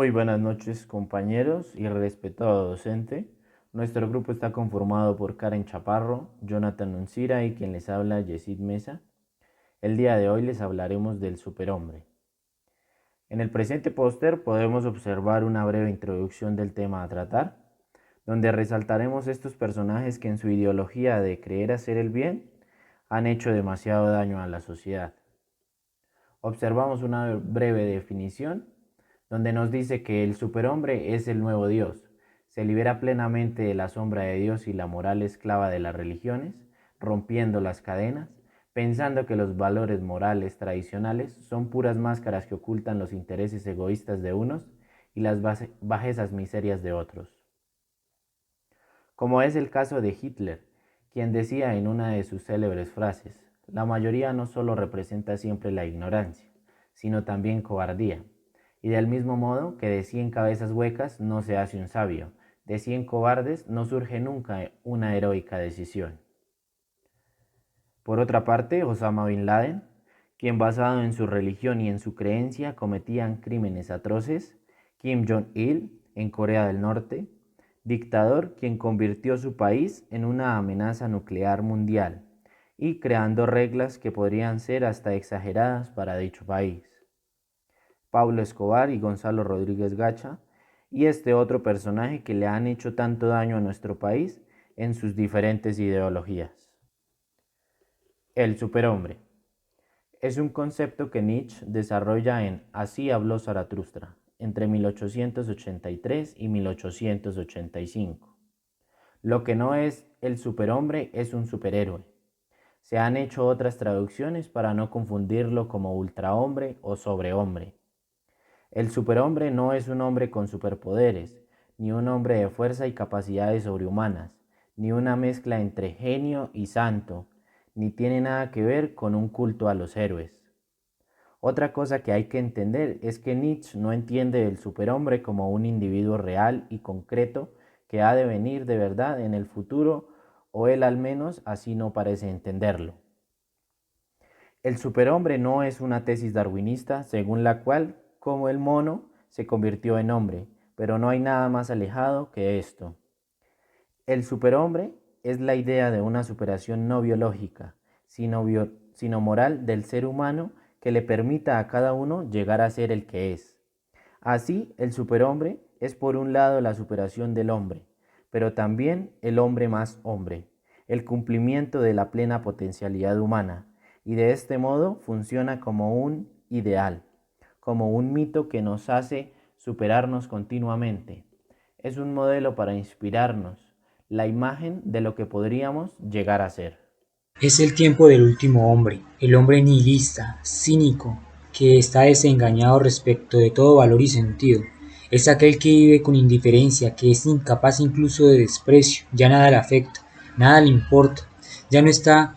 Muy buenas noches, compañeros y respetado docente. Nuestro grupo está conformado por Karen Chaparro, Jonathan Uncira y quien les habla, Yesid Mesa. El día de hoy les hablaremos del superhombre. En el presente póster podemos observar una breve introducción del tema a tratar, donde resaltaremos estos personajes que en su ideología de creer hacer el bien han hecho demasiado daño a la sociedad. Observamos una breve definición donde nos dice que el superhombre es el nuevo Dios, se libera plenamente de la sombra de Dios y la moral esclava de las religiones, rompiendo las cadenas, pensando que los valores morales tradicionales son puras máscaras que ocultan los intereses egoístas de unos y las bajezas miserias de otros. Como es el caso de Hitler, quien decía en una de sus célebres frases: la mayoría no solo representa siempre la ignorancia, sino también cobardía. Y del mismo modo que de 100 cabezas huecas no se hace un sabio, de 100 cobardes no surge nunca una heroica decisión. Por otra parte, Osama Bin Laden, quien basado en su religión y en su creencia cometían crímenes atroces, Kim Jong-il en Corea del Norte, dictador quien convirtió su país en una amenaza nuclear mundial y creando reglas que podrían ser hasta exageradas para dicho país. Pablo Escobar y Gonzalo Rodríguez Gacha, y este otro personaje que le han hecho tanto daño a nuestro país en sus diferentes ideologías. El superhombre es un concepto que Nietzsche desarrolla en Así habló Zaratustra, entre 1883 y 1885. Lo que no es el superhombre es un superhéroe. Se han hecho otras traducciones para no confundirlo como ultrahombre o sobrehombre. El superhombre no es un hombre con superpoderes, ni un hombre de fuerza y capacidades sobrehumanas, ni una mezcla entre genio y santo, ni tiene nada que ver con un culto a los héroes. Otra cosa que hay que entender es que Nietzsche no entiende el superhombre como un individuo real y concreto que ha de venir de verdad en el futuro, o él al menos así no parece entenderlo. El superhombre no es una tesis darwinista según la cual, como el mono, se convirtió en hombre, pero no hay nada más alejado que esto. El superhombre es la idea de una superación no biológica, sino moral del ser humano que le permita a cada uno llegar a ser el que es. Así, el superhombre es por un lado la superación del hombre, pero también el hombre más hombre, el cumplimiento de la plena potencialidad humana, y de este modo funciona como un ideal, como un mito que nos hace superarnos continuamente. Es un modelo para inspirarnos, la imagen de lo que podríamos llegar a ser. Es el tiempo del último hombre, el hombre nihilista, cínico, que está desengañado respecto de todo valor y sentido. Es aquel que vive con indiferencia, que es incapaz incluso de desprecio, ya nada le afecta, nada le importa, ya no está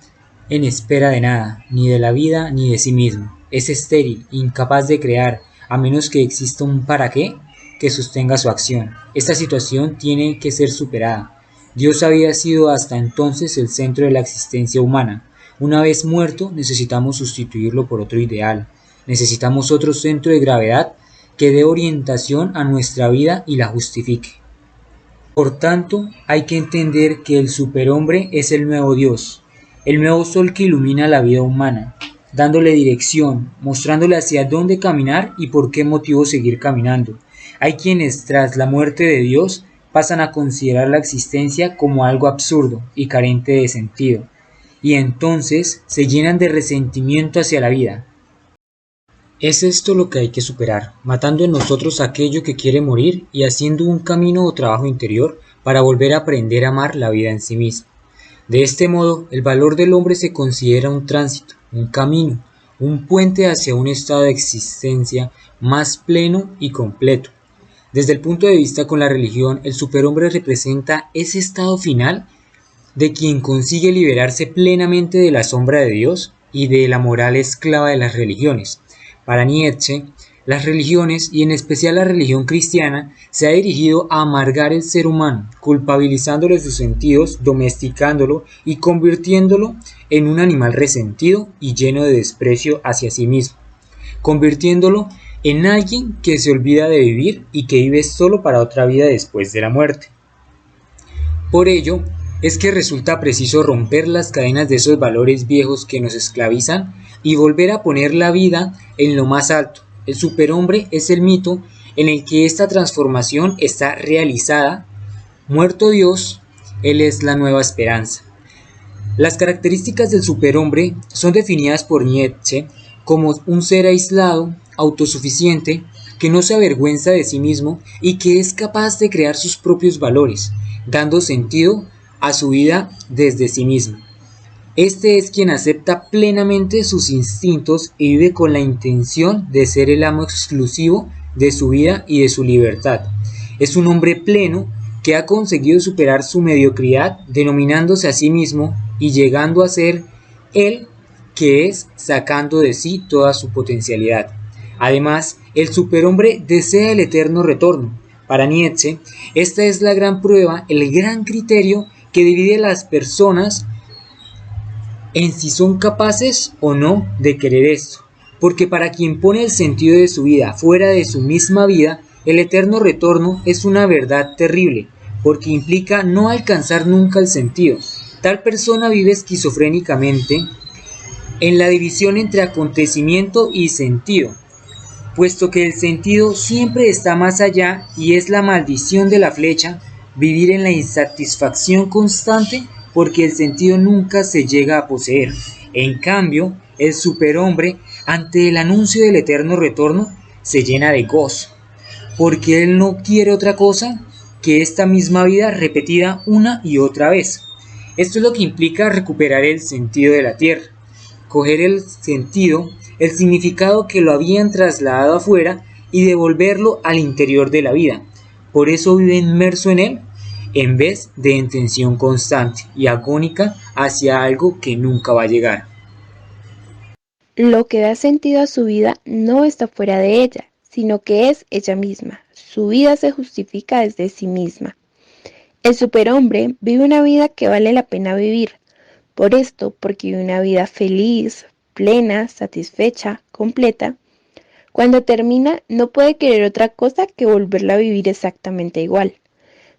en espera de nada, ni de la vida ni de sí mismo. Es estéril, incapaz de crear, a menos que exista un para qué que sostenga su acción. Esta situación tiene que ser superada. Dios había sido hasta entonces el centro de la existencia humana. Una vez muerto, necesitamos sustituirlo por otro ideal. Necesitamos otro centro de gravedad que dé orientación a nuestra vida y la justifique. Por tanto, hay que entender que el superhombre es el nuevo Dios, el nuevo sol que ilumina la vida humana, dándole dirección, mostrándole hacia dónde caminar y por qué motivo seguir caminando. Hay quienes, tras la muerte de Dios, pasan a considerar la existencia como algo absurdo y carente de sentido, y entonces se llenan de resentimiento hacia la vida. Es esto lo que hay que superar, matando en nosotros aquello que quiere morir y haciendo un camino o trabajo interior para volver a aprender a amar la vida en sí misma. De este modo, el valor del hombre se considera un tránsito, un camino, un puente hacia un estado de existencia más pleno y completo. Desde el punto de vista con la religión, el superhombre representa ese estado final de quien consigue liberarse plenamente de la sombra de Dios y de la moral esclava de las religiones. Para Nietzsche, las religiones, y en especial la religión cristiana, se ha dirigido a amargar el ser humano, culpabilizándole sus sentidos, domesticándolo y convirtiéndolo en un animal resentido y lleno de desprecio hacia sí mismo, convirtiéndolo en alguien que se olvida de vivir y que vive solo para otra vida después de la muerte. Por ello, es que resulta preciso romper las cadenas de esos valores viejos que nos esclavizan y volver a poner la vida en lo más alto. El superhombre es el mito en el que esta transformación está realizada. Muerto Dios, Él es la nueva esperanza. Las características del superhombre son definidas por Nietzsche como un ser aislado, autosuficiente, que no se avergüenza de sí mismo y que es capaz de crear sus propios valores, dando sentido a su vida desde sí mismo. Este es quien acepta plenamente sus instintos y vive con la intención de ser el amo exclusivo de su vida y de su libertad. Es un hombre pleno que ha conseguido superar su mediocridad, denominándose a sí mismo y llegando a ser él que es, sacando de sí toda su potencialidad. Además, el superhombre desea el eterno retorno. Para Nietzsche, esta es la gran prueba, el gran criterio que divide a las personas en si son capaces o no de querer esto. Porque para quien pone el sentido de su vida fuera de su misma vida, el eterno retorno es una verdad terrible, porque implica no alcanzar nunca el sentido. Tal persona vive esquizofrénicamente en la división entre acontecimiento y sentido, puesto que el sentido siempre está más allá y es la maldición de la flecha, vivir en la insatisfacción constante porque el sentido nunca se llega a poseer. En cambio, el superhombre, ante el anuncio del eterno retorno, se llena de gozo, porque él no quiere otra cosa que esta misma vida repetida una y otra vez. Esto es lo que implica recuperar el sentido de la tierra, coger el sentido, el significado que lo habían trasladado afuera y devolverlo al interior de la vida. Por eso vive inmerso en él, en vez de en tensión constante y agónica hacia algo que nunca va a llegar. Lo que da sentido a su vida no está fuera de ella, sino que es ella misma. Su vida se justifica desde sí misma. El superhombre vive una vida que vale la pena vivir. Por esto, porque vive una vida feliz, plena, satisfecha, completa. Cuando termina, no puede querer otra cosa que volverla a vivir exactamente igual.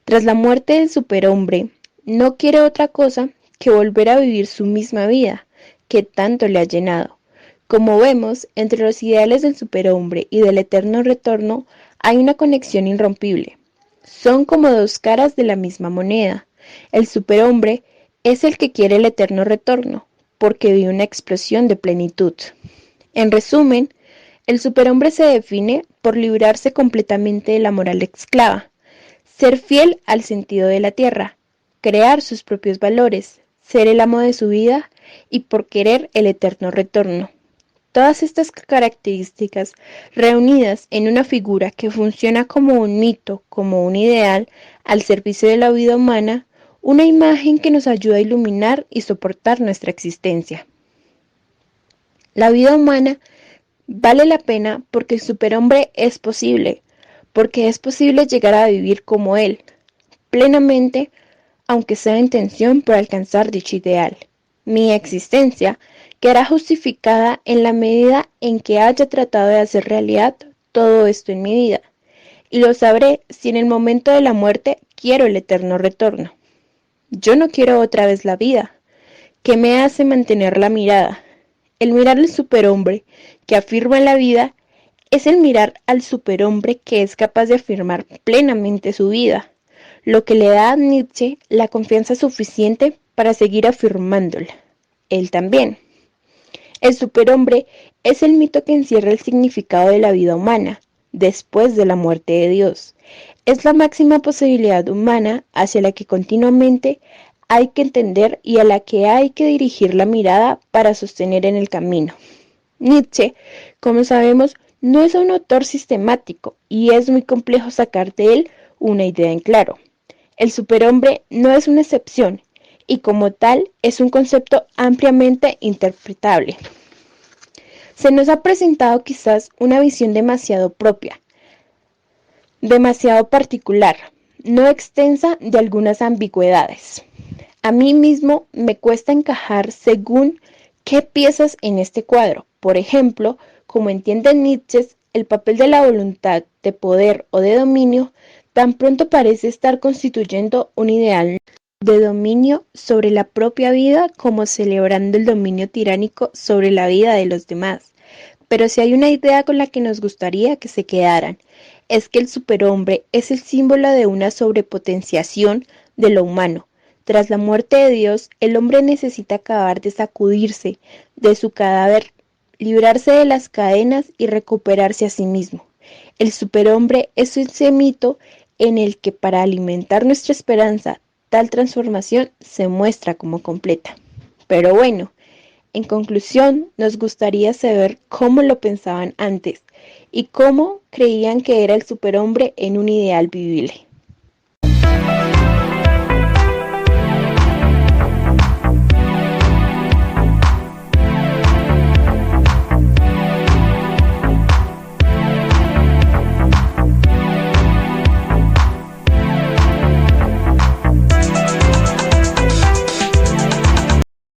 Tras la muerte del superhombre, no quiere otra cosa que volver a vivir su misma vida, que tanto le ha llenado. Como vemos, entre los ideales del superhombre y del eterno retorno hay una conexión irrompible. Son como dos caras de la misma moneda. El superhombre es el que quiere el eterno retorno, porque vive una explosión de plenitud. En resumen, el superhombre se define por librarse completamente de la moral esclava, ser fiel al sentido de la tierra, crear sus propios valores, ser el amo de su vida y por querer el eterno retorno. Todas estas características reunidas en una figura que funciona como un mito, como un ideal, al servicio de la vida humana, una imagen que nos ayuda a iluminar y soportar nuestra existencia. La vida humana vale la pena porque el superhombre es posible, porque es posible llegar a vivir como él, plenamente, aunque sea en tensión por alcanzar dicho ideal. Mi existencia quedará justificada en la medida en que haya tratado de hacer realidad todo esto en mi vida, y lo sabré si en el momento de la muerte quiero el eterno retorno. Yo no quiero otra vez la vida, que me hace mantener la mirada. El mirar al superhombre que afirma la vida es el mirar al superhombre que es capaz de afirmar plenamente su vida, lo que le da a Nietzsche la confianza suficiente para seguir afirmándola. Él también. El superhombre es el mito que encierra el significado de la vida humana después de la muerte de Dios. Es la máxima posibilidad humana hacia la que continuamente hay que entender y a la que hay que dirigir la mirada para sostener en el camino. Nietzsche, como sabemos, no es un autor sistemático y es muy complejo sacar de él una idea en claro. El superhombre no es una excepción y como tal es un concepto ampliamente interpretable. Se nos ha presentado quizás una visión demasiado propia, demasiado particular, no extensa de algunas ambigüedades. A mí mismo me cuesta encajar según qué piezas en este cuadro. Por ejemplo, como entiende Nietzsche, el papel de la voluntad, de poder o de dominio tan pronto parece estar constituyendo un ideal de dominio sobre la propia vida como celebrando el dominio tiránico sobre la vida de los demás. Pero si hay una idea con la que nos gustaría que se quedaran, es que el superhombre es el símbolo de una sobrepotenciación de lo humano. Tras la muerte de Dios, el hombre necesita acabar de sacudirse de su cadáver, librarse de las cadenas y recuperarse a sí mismo. El superhombre es ese mito en el que para alimentar nuestra esperanza, tal transformación se muestra como completa. Pero bueno, en conclusión, nos gustaría saber cómo lo pensaban antes y cómo creían que era el superhombre en un ideal vivible.